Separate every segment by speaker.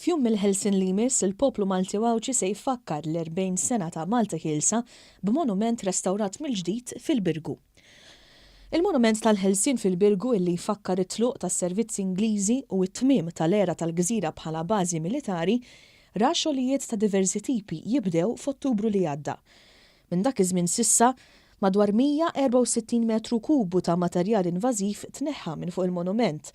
Speaker 1: F'jum mill-ħelsin li jmiss il-poplu Malti Wawċi se jfakkar l-40 sena ta' Malta Ħielsa b'monument restawrat mill-ġdid fil-Birgu. Il-monument tal-ħelsin fil-Birgu illi jfakkar it-tluq tas-servizzi Ingliżi u t-tmiem tal-era tal-Gżira bħala bażi militari ra xogħlijiet ta' diversi tipi jibdew f'Ottubru li għadda. Minn dak iż-żmien sissa madwar 164 metru kubu ta' materjal invażiv tneħħa minn fuq il-monument.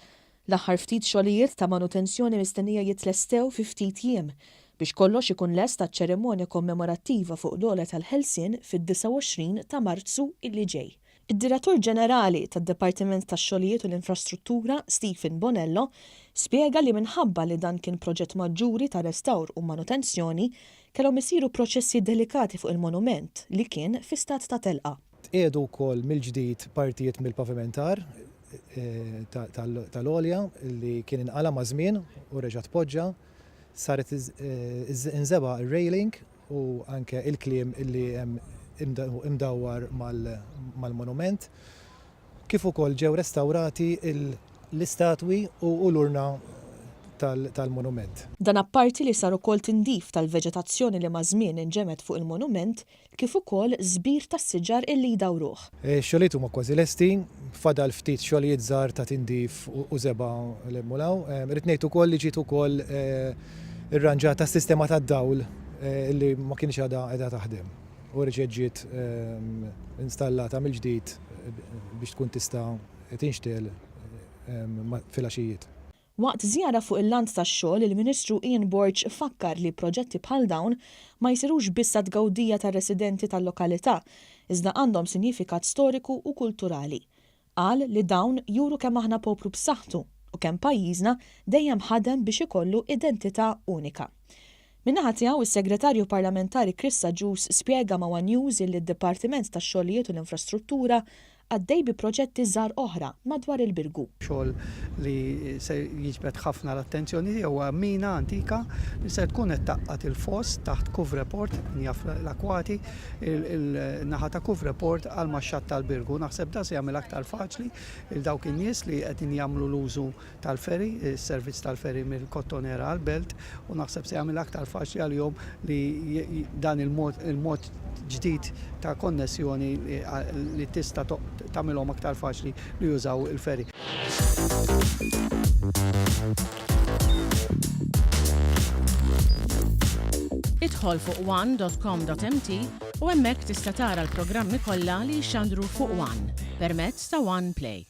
Speaker 1: L-aħħar ftit xogħlijiet ta' manutenzjoni mistennija jitlestew fi ftit jiem biex kollox ikun lest taċ-ċerimonja kommemorattiva fuq l-ogħla tal-ħelsien fid-29 ta' Marzu illi ġej. Id-Direttur Ġenerali tad-Dipartiment tax-Xogħlijiet u l-Infrastruttura, Stephen Bonello, spjega li minħabba li dan kien proġett maġġuri ta' restawr u manutenzjoni kellhom isiru proċessi delikati fuq il-monument li kien fi stat ta' telqa.
Speaker 2: Tqiedu wkoll mill-ġdid partijiet mill-pavimentar tal-olja li kien inqala ma' żmien u reġa' tpoġġa, saret inżeba' ir-railing u anke il-kliem illi hemm imdawwar mal-monument, kif ukoll ġew restawrati l-istatwi u l-urna tal-monument.
Speaker 1: Dan apparti li sar ukoll tindif tal-veġetazzjoni li ma' żmien inġemet fuq il-monument, kif ukoll żbir tas-siġar illi jdawruh.
Speaker 2: Xogħlijiet huma kważi lesti, fadal ftit xogħlijiet żgħar ta' tindif u żeba li mmulaw. Rid ngħid ukoll li ġiet ukoll irranġata s-sistema tad-dawl li ma kienx għadha qiegħda taħdem. U ġiet installata mill-ġdid biex tkun tista' tinxtel fil-għaxijiet.
Speaker 1: Waqt żjara fuq il-land tax-xogħol, il-Ministru Ian Borch fakkar li proġetti bħal dawn ma jsirux biss għad-gawdija tar-residenti tal-lokalità, iżda għandhom sinifikat storiku u kulturali. Qal li dawn juru kemm aħna poplu b'saħħtu u kemm pajjiżna dejjem ħadem biex ikollu identità unika. Min-naħa tiegħu is-Segretarju Parlamentari Chris Sajus spjega ma' One News li d-Dipartiment tax-Xogħlijiet u l-Infrastruttura għaddej bi proġetti żgħar oħra madwar il-Birgu.
Speaker 3: Xogħol li se jiġbed ħafna l-attenzjoni huwa mina antika li se tkun qed taqqat il-foss taħt Kuvreport njaf l-akwati il-naħa ta' Kuvreport għal maxxat tal-Birgu. Naħseb da se jagħmel aktar faċli il dawk in-nies li qed jagħmlu l-użu tal-ferri, is-servizz tal-ferri mill-Kottonera għall-Belt u naħseb se jagħmel aktar faċli għalihom li dan il-mod ġdid ta' konnessjoni li tista' tagħmilhom aktar faċli li jużaw il-ferri.
Speaker 4: Idħol fuq one.com.mt u hemmhekk tista' tara l-programmi kollha li jxandru fuq One permezz ta' One Play.